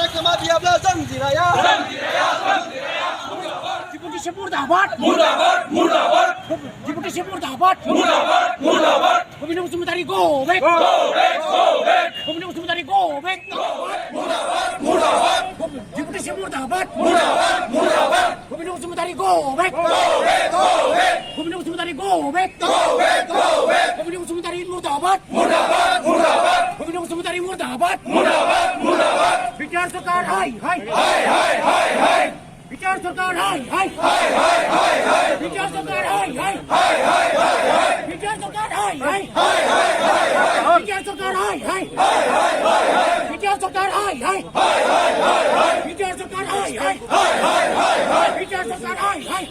kematiannya Zanjiraya. Deputi Murdabat. Deputi Murdabat. Pemilu Sementari go back. Pemilu Sementari go back. Deputi Murdabat. Pemilu Sementari go back. Pemilu Sementari go back. Pemilu Sementari Murdabat. Pemilu Sementari Murdabat. Bicara Sarkar hai. Bicara Sarkar hai. Bicara Sarkar hai. Bicara Sarkar hai. Bicara Sarkar hai. Bicara Sarkar hai. Bicara Sarkar hai. Bicara Sarkar hai.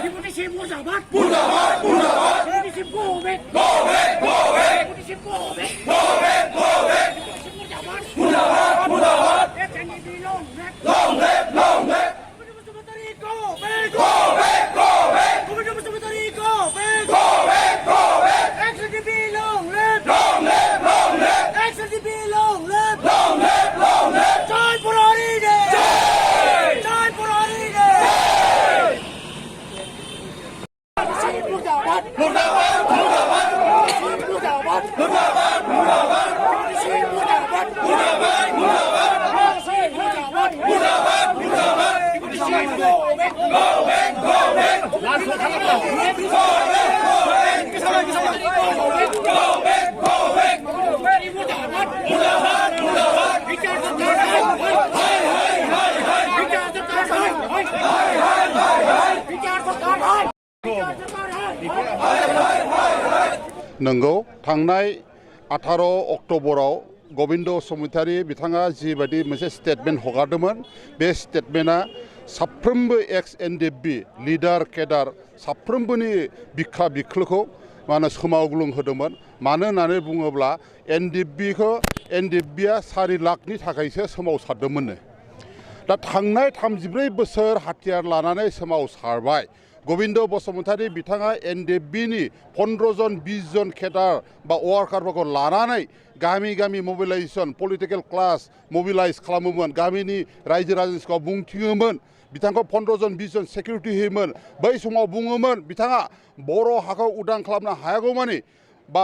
Deputi Murdabat. Deputi go back. Deputi go back. Murdabat. SNDP long back. Pemilu Sementari go back. Pemilu Sementari go back. SNDP long left. SNDP long left. Jai Purari Day. Jai Purari Day. Murdabat. नंगौ थांनाय 18 अक्ट'बराव गबिन्द बसुमतारी बिथाङा जिबायदि मोनसे statement हगारदोंमोन बे स्टेटमेन्टआ साफ्रोमबो एक्स NDFB leader cadre साफ्रोमबोनि बिखा बिख्लोखौ सोमावग्लुं होदोंमोन मानो होननानै बुङोब्ला एनडिएफबिआ 4 लाखनि थाखायसो सोमावसारदोंमोननो दा थांनाय 34 बोसोर हाथियार लानानै सोमावसारबाय गबिन्द बसुमतारी बिथाङा एनडिएफबिनि 15 जन 20 जन केडार बा वार्कारफोरखौ लानानै गामि मोबिलाइजेसन पलिटिकल क्लास मोबिलाइज खालामोमोन गामिनि रायजो राजाखौ बुंथिङोमोन बिथांखौ 15 जन 20 जन सिकिउरिटि होयोमोन बै समाव बुङोमोन बिथाङा बर' हाखौ उदां खालामनो हायागौमानि बा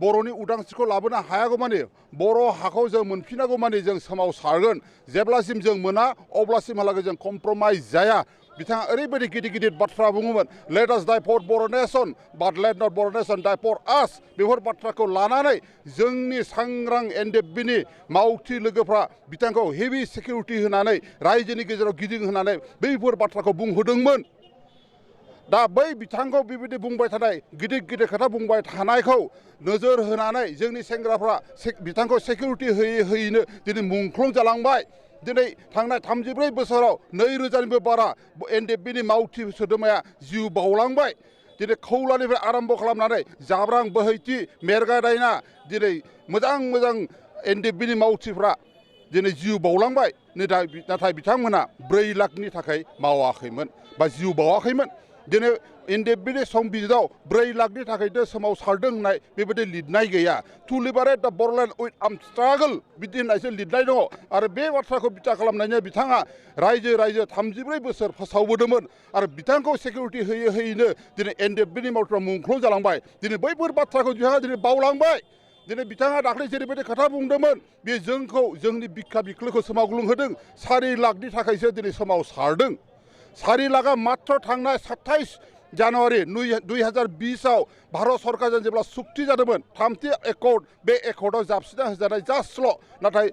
बर'नि उदांस्रिखौ लाबोनो हायागौमानि बर' हाखौ जों मोनफिनागौमानि जों सोमावसारगोन जेब्लासिम जों मोना अब्लासिमहालागै जों कमप्रमाइज जाया बिथाङा ओरैबायदि गिदिर बाथ्रा बुङोमोन लेट आस डाइ फर बर' नेशन बाट लेट नट बर' नेशन डाइ फर आस बेफोर बाथ्राखौ लानानै जोंनि सांग्रां एनडिएफबिनि मावथि लोगोफ्रा बिथांखौ हेभि सिकिउरिटि होनानै रायजोनि गेजेराव गिदिंहोनानै बैफोर बाथ्राखौ बुंहोदोंमोन दा बै बिथांखौ बेबायदि बुंबाय थानाय गिदिर खोथा बुंबाय थानायखौ नोजोर होनानै जोंनि सेंग्राफ्रा बिथांखौ सिकिउरिटि होयैनो दिनै मुंख्लं जालांबाय दिनै थांनाय 34 बोसोराव 2000निबो बारा एनडिएफबिनि मावथि सोद्रोमाया जिउ बावलांबाय दिनै खौलानिफ्राय आरम्भ खालामनानै जाब्रां बोहैथि मेरगादायना दिनै मोजां एनडिएफबिनि मावथिफ्रा दिनै जिउ बावलांबाय नाथाय बिथांमोना 4 लाखनि थाखाय मावाखैमोन बा जिउ बावाखैमोन दिनै एनडिएफबिनि संबिजिराव 4 लाखनि थाखायनो सोमावसारदों होननाय बेबायदि लिरनाय गैया टु लिबारेट दा बर'लेण्ड उइथ आर्मड स्ट्रागल बिदि होननायसो लिरनाय दङ आरो बे बाथ्राखौ बिथा खालामनायनि बिथाङा रायजो 34 बोसोर फोसावबोदोंमोन आरो बिथांखौ सिकिउरिटि होयैनो दिनै एनडिएफबिनि मावथिफ्रा मुंख्लं जालांबाय दिनै बैफोर बाथ्राखौ बिथाङा दिनै बावलांबाय दिनै बिथाङा दाख्लै जेरैबायदि खोथा बुंदोंमोन बे जोंनि बिखा बिख्लोखौ सोमावग्लुं होदों 4 लाखनि थाखायसो दिनै सोमावसारदों 4 लाखा मात्र थांनाय 27 जानुवारि 2020आव भारत सरकारजों जेब्ला सुक्ति जादोंमोन 3थि एकर्ड बे एकर्डआव जाबसिना होजानाय जास्टल' नाथाय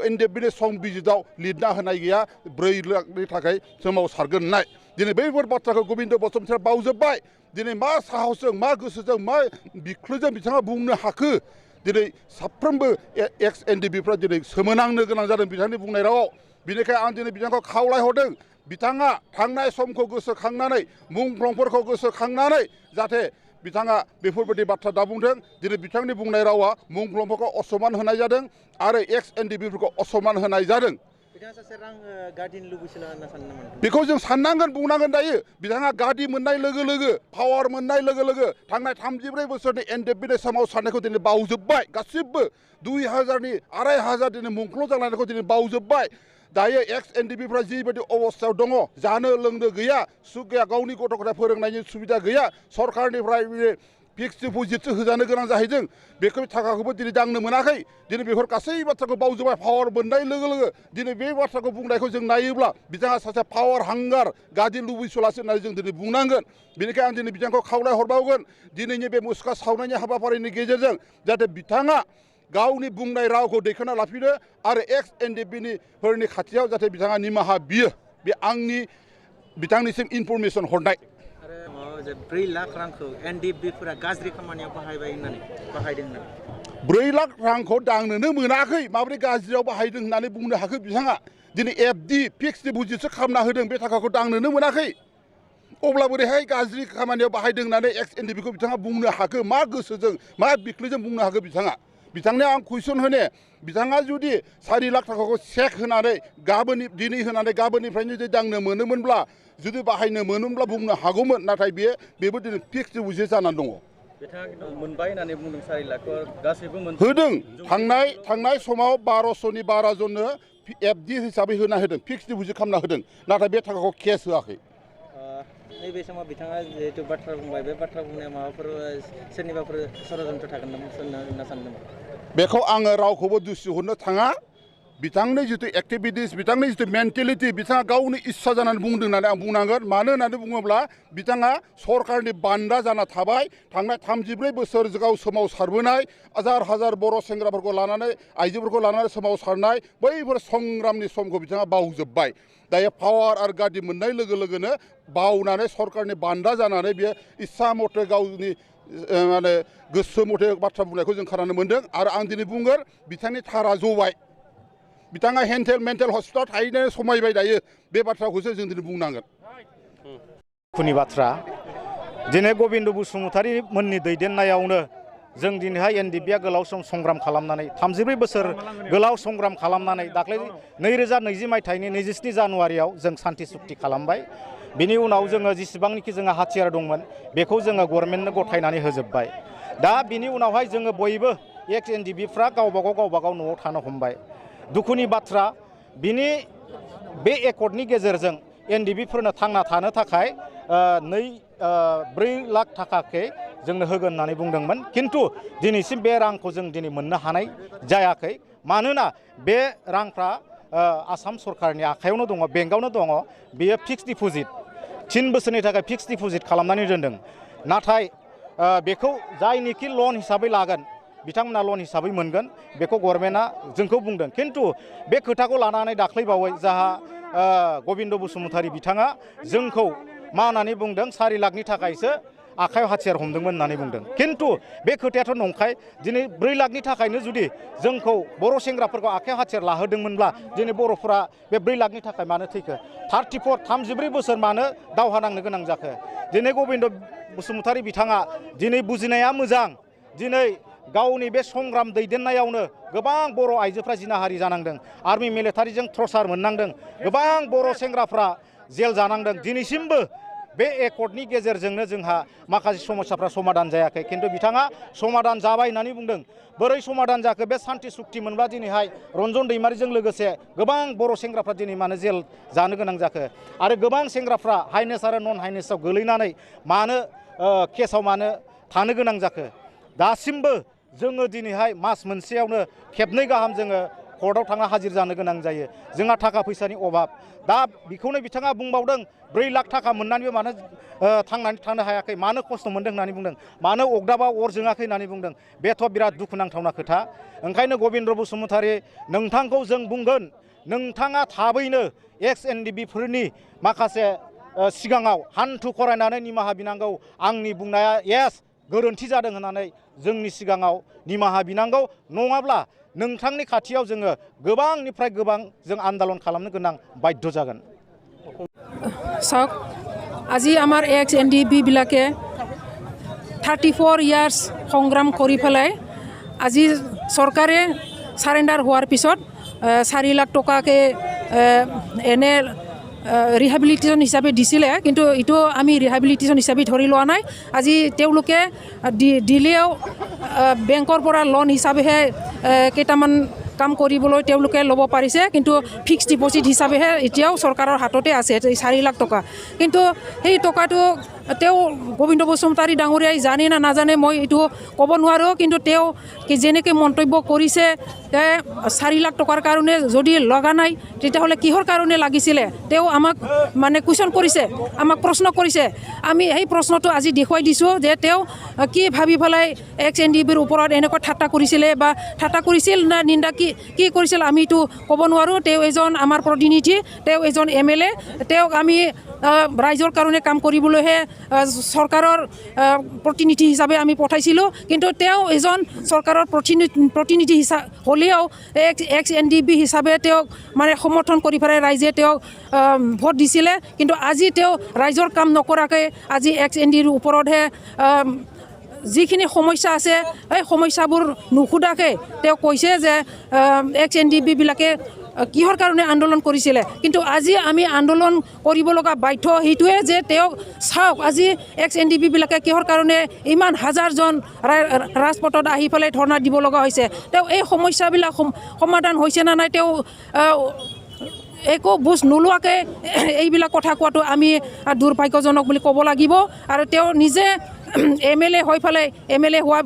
एनडिएफबिनि संबिजिराव लिरना होनाय गैया 4 लाखनि थाखाय सोमावसारगोन होननाय दिनै बैफोर बाथ्राखौ गबिन्द बसुमतारीया बावजोब्बाय दिनै मा साहसजों मा गोसोजों मा बिख्लोजों बिथाङा बुंनो हाखो दिनै साफ्रोमबो एक्स एनडिएफबिफ्रा दिनै सोमोनांनो गोनां जादों बिथांनि बुंनाय रावाव बिनिखाय आं दिनै बिथांखौ खावलायहरदों बिथाङा थांनाय समखौ गोसोखांनानै मुंख्लंफोरखौ गोसोखांनानै जाहाथे बिथाङा बेफोरबायदि बाथ्रा दा बुंदों दिनै बिथांनि बुंनाय रावा मुंख्लंफोरखौ असमान होनाय जादों आरो एक्स एनडिएफबिफोरखौ असमान होनाय जादों बेखौ जों साननांगोन बुंनांगोन दायो बिथाङा गादी मोननाय लोगो लोगो पावार मोननाय लोगो लोगो थांनाय 34 बोसोरनि एनडिएफबिनि सोमावसारनायखौ दिनै बावजोब्बाय गासिबो 2000नि 2500 दिनै मुंख्लं जालायनायखौ दिनै बावजोब्बाय दायो एक्स एनडिएफबिफ्रा जिबायदि अबस्थायाव दङ जानो लोंनो गैया सुख गैया गावनि गथ' गथाय फोरोंनायनि सुबिदा गैया सरकारनिफ्राय फिक्स डिप'जिटसो होजानो गोनां जाहैदों बेखौ थाखाखौबो दिनै दांनो मोनाखै दिनै बेफोर गासै बाथ्राखौ बावजोब्बाय पावार मोननाय लोगो लोगो दिनै बे बाथ्राखौ बुंनायखौ जों नायोब्ला बिथाङा सासे पावार हांगार गादी लुबैसुलासो होननानै जों दिनै बुंनांगोन बेनिखायनो आं दिनै बिथांखौ खावलायहरबावगोन दिनैनि बे मुसुखा सावनायनि हाबाफारिनि गेजेरजों जाहाथे बिथाङा गावनि बुंनाय रावखौ दैखांना लाफिनो आरो एक्स एनडिएफबिनि फोरनि खाथियाव जाहाथे बिथाङा निमाहा बियो बे आंनि बिथांनिसिम इनफरमेसन हरनाय 4 लाख रांखौ एनडिएफबिफोरा गाज्रि खामानियाव बाहायदों होननानै 4 लाख रांखौ दांनोनो मोनाखै माबोरै गाज्रियाव बाहायदों होननानै बुंनो हाखो बिथाङा दिनै एफडि फिक्स डिप'जिटसो खालामना होदों बे थाखाखौ दांनोनो मोनाखै अब्ला बोरैहाय गाज्रि खामानियाव बाहायदों होननानै एक्स एनडिएफबिखौ बिथाङा बुंनो हाखो मा गोसोजों मा बिख्लोजों बुंनो हाखो बिथाङा बिथांनो आं कुइसन होनो बिथाङा जुदि 4 लाख थाखाखौ चेक होनानै दिनै होनानै गाबोननिफ्रायनो जुदि दांनो मोनोमोनब्ला जुदि बाहायनो मोनोमोनब्ला बुंनो हागौमोन नाथाय बेबो दिनै फिक्स डिप'जिट जानानै दङ बिथाङा खिन्थु मोनबाय होननानै बुंदों 4 लाखखौ गासैबो होदों थांनाय समाव 1200नि बारा जननो एफडि हिसाबै होना होदों फिक्स डिप'जिट खालामना होदों नाथाय बे थाखाखौ केस होआखै नैबे समाव बिथाङा जिहेतु बाथ्रा बुंबाय बे बाथ्रा बुंनाया माबाफोर सोरनिबाफोर षड़यन्त्र थागोन होनना सानदों बेखौ आङो रावखौबो दुसि हरनो थाङा बिथांनि जिथु एक्टिभिटिस बिथांनि जिथु मेन्टेलिटि बिथाङा गावनि इस्सा जानानै बुंदों होननानै आं बुंनांगोन मानो होननानै बुङोब्ला बिथाङा सरकारनि बान्दा जाना थाबाय थांनाय 34 बोसोर गाव सोमावसारबोनाय हाजार बर' सेंग्राफोरखौ लानानै आइजोफोरखौ लानानै सोमावसारनाय बैफोर संग्रामनि समखौ बिथाङा बावजोब्बाय दायो पावार आरो गादी मोननाय लोगो लोगोनो बावनानै सरकारनि बान्दा जानानै बियो इस्सा मथे गावनि माने गोसो मथे बाथ्रा बुंनायखौ जों खोनानो मोन्दों आरो आं दिनै बुंगोन बिथांनि थारा जबाय बिथाङा मेन्टेल हस्पिटाल थाहैनो समायबाय दायो बे बाथ्राखौसो जों दिनै बुंनांगोन दुखुनि बाथ्रा दिनै गबिन्द बसुमतारी मोननि दैदेननायावनो जों दिनैहाय एनडिएफबिआ गोलाव सम संग्राम खालामनानै 34 बोसोर गोलाव संग्राम खालामनानै दाख्लै 2020 मायथाइनि 27 जानुवारियाव जों सान्थि सुक्ति खालामबाय बिनि उनाव जोङो जेसेबांनिखि जोंहा हाथियार दंमोन बेखौ जोङो गभर्नमेन्टनो गथायनानै होजोब्बाय दा बिनि उनावहाय जोङो बयबो एक्स एनडिएफबिफ्रा गावबागाव न'आव थानो हमबाय दुखुनि बाथ्रा बिनि बे एकर्डनि गेजेरजों एनडिएफबिफोरनो थांना थानो थाखाय 4 लाख थाखाखै जोंनो होगोन होननानै बुंदोंमोन खिन्थु दिनैसिम बे रांखौ जों दिनै मोननो हानाय जायाखै मानोना बे रांफ्रा आसाम सरकारनि आखायावनो दङ बेंकआवनो दङ बेयो फिक्स डिप'जिट 3 बोसोरनि थाखाय फिक्स डिप'जिट खालामनानै दोनदों नाथाय बेखौ जायनिखि लन हिसाबै लागोन बिथांमोना लन हिसाबै मोनगोन बेखौ गभर्नमेन्टआ जोंखौ बुंदों खिन्थु बे खोथाखौ लानानै दाख्लैबावै जाहा गबिन्द बसुमतारी बिथाङा जोंखौ मा होननानै बुंदों 4 लाखनि थाखायसो आखायाव हाथियार हमदोंमोन होननानै बुंदों खिन्थु बे खोथायाथ' नंखाय दिनै 4 लाखनि थाखायनो जुदि जोंखौ बर' सेंग्राफोरखौ आखायाव हाथियार लाहोदोंमोनब्ला दिनै बर'फोरा बे 4 लाखनि थाखाय मानो थैखो 34 बोसोर मानो दावहा नांनो गोनां जाखो दिनै गबिन्द बसुमतारी बिथाङा दिनै बुजिनाया मोजां दिनै गावनि बे संग्राम दैदेननायावनो गोबां बर' आइजोफ्रा जिनाहारि जानांदों आर्मि मिलिटारिजों ट्रचार मोननांदों गोबां बर' सेंग्राफ्रा जेल जानांदों दिनैसिमबो बे एकर्डनि गेजेरजोंनो जोंहा माखासे समस्याफ्रा समाधान जायाखै खिन्थु बिथाङा समाधान जाबाय होननानै बुंदों बोरै समाधान जाखो बे सान्थि सुक्ति मोनब्ला दिनैहाय रन्जन दैमारिजों लोगोसे गोबां बर' सेंग्राफ्रा दिनै मानो जेल जानो गोनां जाखो आरो गोबां सेंग्राफ्रा हाइनेस आरो नन हाइनेसाव गोलैनानै मानो केसाव मानो थानो गोनां जाखो दासिमबो जोङो दिनैहाय मास मोनसेयावनो खेबनै गाहाम जोङो कर्टआव थांना हाजिर जानो गोनां जायो जोंहा थाखा फैसानि अभाब दा बेखौनो बिथाङा बुंबावदों 4 लाख थाखा मोननानैबो मानो थांनानै थानो हायाखै मानो खस्थ' मोनदों होननानै बुंदों मानो अगदाबाव अर जोङाखै होननानै बुंदों बेथ' बिराद दुखुनांथावना खोथा ओंखायनो गबिन्द बसुमतारी नोंथांखौ जों बुंगोन नोंथाङा थाबैनो एक्स एनडिएफबिफोरनि माखासे सिगाङाव हान्थु खरायनानै निमाहा बिनांगौ आंनि बुंनाया येस गोरोन्थि जादों होननानै जोंनि सिगाङाव निमाहा बिनांगौ नङाब्ला नोंथांनि खाथियाव जोङो गोबांनिफ्राय गोबां जों आन्दालन खालामनो गोनां बाध्य जागोन চাওক আজি আমাৰ এক্স এনডিএফবি বিলাকে 34 ইয়াৰ্ছ সংগ্ৰাম কৰি পেলাই আজি চৰকাৰে সাৰেণ্ডাৰ হোৱাৰ পিছত 4 লাখ টকাকে এনে ৰিহেবিলিটেশ্যন হিচাপে দিছিলে, কিন্তু এইটো আমি ৰিহেবিলিটেশ্যন হিচাপে ধৰি লোৱা নাই। আজি তেওঁলোকে দিলেও বেংকৰ পৰা লোন হিচাপেহে কেইটামান কাম কৰিবলৈ তেওঁলোকে ল'ব পাৰিছে, কিন্তু ফিক্সড ডিপজিট হিচাপেহে এতিয়াও চৰকাৰৰ হাততে আছে 4 লাখ টকা। কিন্তু সেই টকাটো তেওঁ গোবিন্দ বসুমতাৰী ডাঙৰীয়াই জানে না নাজানে মই এইটো ক'ব নোৱাৰোঁ, কিন্তু তেওঁ যেনেকৈ মন্তব্য কৰিছে 4 লাখ টকাৰ কাৰণে যদি লগা নাই তেতিয়াহ'লে কিহৰ কাৰণে লাগিছিলে তেওঁ আমাক মানে কুৱেশ্যন কৰিছে, আমাক প্ৰশ্ন কৰিছে। আমি সেই প্ৰশ্নটো আজি দেখুৱাই দিছোঁ যে তেওঁ কি ভাবি পেলাই XNDBৰ ওপৰত এনেকৈ ঠাট্টা কৰিছিলে বা ঠাট্টা কৰিছিল না নিন্দা কি কৰিছিল আমি এইটো ক'ব নোৱাৰোঁ। তেওঁ এজন আমাৰ প্ৰতিনিধি, তেওঁ এজন MLA, তেওঁক আমি ৰাইজৰ কাৰণে কাম কৰিবলৈহে চৰকাৰৰ প্ৰতিনিধি হিচাপে আমি পঠাইছিলোঁ, কিন্তু তেওঁ এজন চৰকাৰৰ প্ৰতিনিধি হ'লেও XNDB হিচাপে তেওঁক মানে সমৰ্থন কৰি পেলাই ৰাইজে তেওঁক ভোট দিছিলে। কিন্তু আজি তেওঁ ৰাইজৰ কাম নকৰাকৈ আজি XNDBৰ ওপৰতহে যিখিনি সমস্যা আছে এই সমস্যাবোৰ নুসুধাকৈ তেওঁ কৈছে যে XNDBবিলাকে কিহৰ কাৰণে আন্দোলন কৰিছিলে। কিন্তু আজি আমি আন্দোলন কৰিব লগা বাধ্য সেইটোৱে যে তেওঁক চাওক আজি XNDBবিলাকে কিহৰ কাৰণে ইমান হাজাৰজন ৰাজপথত আহি পেলাই ধৰ্ণা দিব লগা হৈছে। তেওঁ এই সমস্যাবিলাক সমাধান হৈছে নে নাই তেওঁ একো বুজ নোলোৱাকৈ এইবিলাক কথা কোৱাটো আমি দুৰ্ভাগ্যজনক বুলি ক'ব লাগিব। আৰু তেওঁ নিজে MLA হৈ পেলাই MLA হোৱা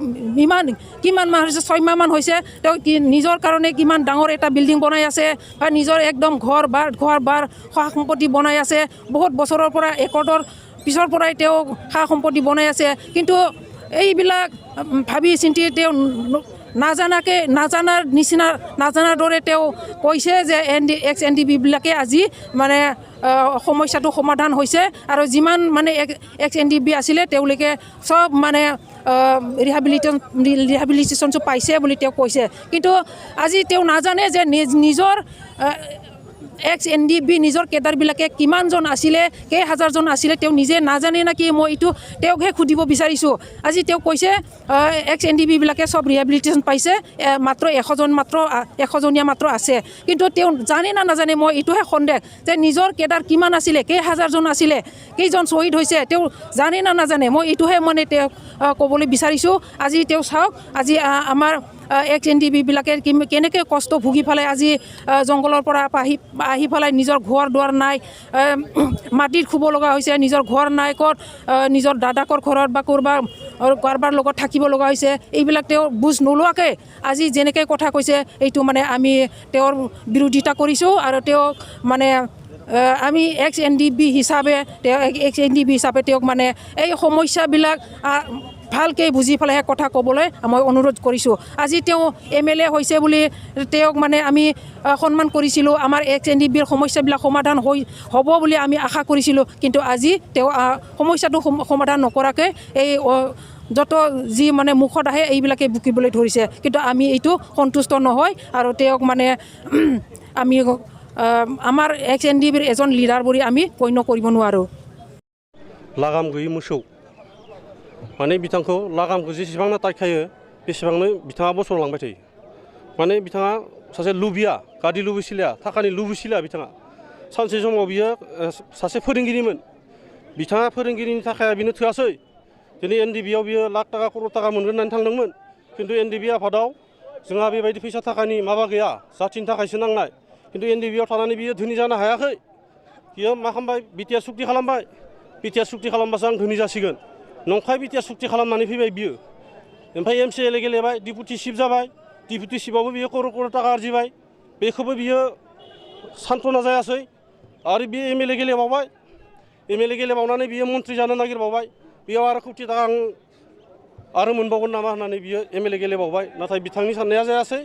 কিমান মাহ হৈছে, 6 মাহমান হৈছে। তেওঁ নিজৰ কাৰণে কিমান ডাঙৰ এটা বিল্ডিং বনাই আছে বা নিজৰ একদম ঘৰ বাৰ সা সম্পত্তি বনাই আছে। বহুত বছৰৰ পৰা একৰ্ডৰ পিছৰ পৰাই তেওঁ সা সম্পত্তি বনাই আছে। কিন্তু এইবিলাক ভাবি চিন্তি তেওঁ নাজানাৰ দৰে তেওঁ কৈছে যে XNDBবিলাকে আজি মানে সমস্যাটো সমাধান হৈছে আৰু মানে XNDB আছিলে তেওঁলোকে চব মানে ৰিহেবিলিটেশ্যনটো পাইছে বুলি তেওঁ কৈছে। কিন্তু আজি তেওঁ নাজানে যে নিজৰ XNDB নিজৰ কেডাৰবিলাকে কিমানজন আছিলে, কেইহাজাৰজন আছিলে তেওঁ নিজে নাজানে নেকি, মই এইটো তেওঁকহে সুধিব বিচাৰিছোঁ। আজি তেওঁ কৈছে XNDBবিলাকে চব ৰিহেবিলিটেশ্যন পাইছে, মাত্ৰ 100জনীয়া মাত্ৰ আছে। কিন্তু তেওঁ জানে না নাজানে মই এইটোহে সন্দেহ যে নিজৰ কেডাৰ কিমান আছিলে, কেইহাজাৰজন আছিলে, কেইজন শ্বহীদ হৈছে তেওঁ জানে না নাজানে, মই এইটোহে মানে তেওঁক ক'বলৈ বিচাৰিছোঁ। আজি তেওঁ চাওক আজি আমাৰ XNDBবিলাকে কেনেকৈ কষ্ট ভুগি পেলাই আজি জংঘলৰ পৰা আহি পেলাই নিজৰ ঘৰ দুৱাৰ নাই, মাটিত শুব লগা হৈছে, নিজৰ ঘৰ নাই, ক'ত নিজৰ দাদাকৰ ঘৰত বা কাৰোবাৰ লগত থাকিব লগা হৈছে। এইবিলাক তেওঁ বুজ নোলোৱাকৈ আজি যেনেকৈ কথা কৈছে এইটো মানে আমি তেওঁৰ বিৰোধিতা কৰিছোঁ। আৰু তেওঁক মানে আমি XNDB হিচাপে তেওঁক মানে এই সমস্যাবিলাক ভালকৈ বুজি পেলাইহে কথা ক'বলৈ মই অনুৰোধ কৰিছোঁ। আজি তেওঁ MLA হৈছে বুলি তেওঁক মানে আমি সন্মান কৰিছিলোঁ, আমাৰ XNDBৰ সমস্যাবিলাক সমাধান হ'ব বুলি আমি আশা কৰিছিলোঁ। কিন্তু আজি তেওঁ সমস্যাটো সমাধান নকৰাকৈ এই যত যি মানে মুখত আহে এইবিলাকে বুকিবলৈ ধৰিছে। কিন্তু আমি এইটো সন্তুষ্ট নহয় আৰু তেওঁক মানে আমি আমাৰ XNDBৰ এজন লিডাৰ বুলি আমি গণ্য কৰিব নোৱাৰোঁ। लागाम गैयै मोसौ माने बिथांखौ लागामखौ जेसेबांनो टाइटखायो बेसेबांनो बिथाङा बसलांबाय थायो। माने बिथाङा सासे लुबिया, गादि लुबैसिलिया, थाखानि लुबैसिलिया बिथाङा। सानसे समाव बियो सासे फोरोंगिरिमोन, बिथाङा फोरोंगिरिनि थाखाय बिनो थोआसै। दिनै NDBआव बियो लाख थाखा करोड़ थाखा मोनगोन होननानै थांदोंमोन, खिन्थु NDB आफादाव जोंहा बेबायदि फैसा थाखानि माबा गैया, जाथिनि थाखायसो नांनाय। खिन्थु NDBआव थानानै बियो धोनि जानो हायाखै। बियो मा खालामबाय, BTR सुक्ति खालामबाय, BTR सुक्ति खालामबासो आं धोनि जासिगोन। नंखाय BTR सुक्ति खालामनानै फैबाय बियो। ओमफ्राय MCLA गेलेबाय, डिपुटि चिफ जाबाय, डिपुटि चिफआवबो बियो करोड़ थाखा आरजिबाय, बेखौबो बियो सान्थ'ना जायासै। आरो बियो MLA गेलेबावबाय, MLA गेलेबावनानै बियो मन्त्रि जानो नागिरबावबाय, बेयाव आरो कौटि थाखा आं आरो मोनबावगोन नामा होननानै बियो MLA गेलेबावबाय। नाथाय बिथांनि साननाया जायासै,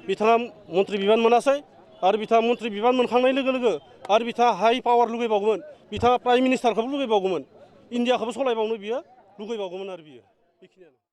बिथाङा मन्त्रि बिबान मोनासै। आरो बिथाङा मन्त्रि बिबान मोनखांनाय लोगो लोगो आरो बिथाङा हाइ पावार लुगैबावगौमोन, बिथाङा प्राइम मिनिस्टारखौबो लुगैबावगौमोन, इन्डियाखौबो सलायबावनो बियो लुगैबावगौमोन आरो बियो बेखिनियानो।